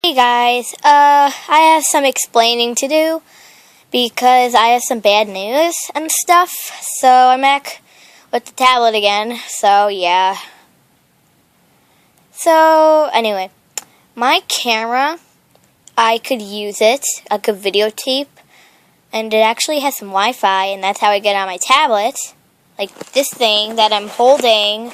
Hey guys, I have some explaining to do because I have some bad news and stuff. So I'm back with the tablet again. So yeah. So anyway, my camera, I could use it. I could videotape, and it actually has some Wi-Fi, and that's how I get on my tablet, like this thing that I'm holding.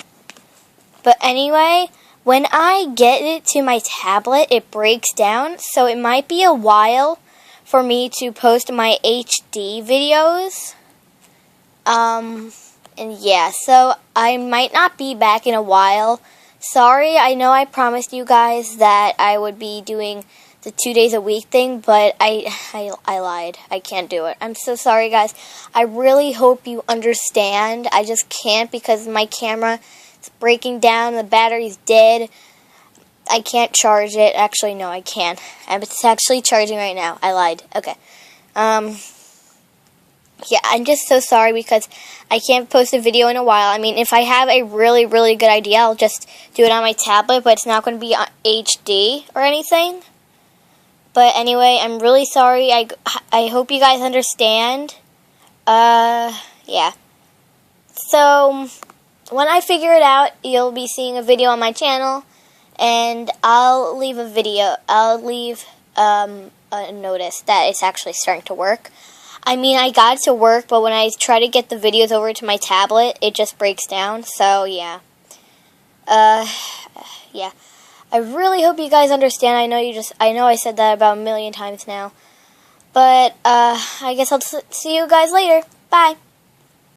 But anyway, when I get it to my tablet, it breaks down, so it might be a while for me to post my HD videos. And yeah, so I might not be back in a while. Sorry, I know I promised you guys that I would be doing the 2 days a week thing, but I lied. I can't do it. I'm so sorry, guys. I really hope you understand. I just can't because my camera is breaking down. The battery's dead. I can't charge it. Actually, no, I can. It's actually charging right now. I lied. Okay. Yeah, I'm just so sorry because I can't post a video in a while. I mean, if I have a really, really good idea, I'll just do it on my tablet, but it's not going to be on HD or anything. But anyway, I'm really sorry. I hope you guys understand. Yeah. So, when I figure it out, you'll be seeing a video on my channel, and I'll leave a video. I'll leave a notice that it's actually starting to work. I mean, I got it to work, but when I try to get the videos over to my tablet, it just breaks down. So, yeah. Yeah. I really hope you guys understand. I know I said that about a million times now. But, I guess I'll see you guys later. Bye.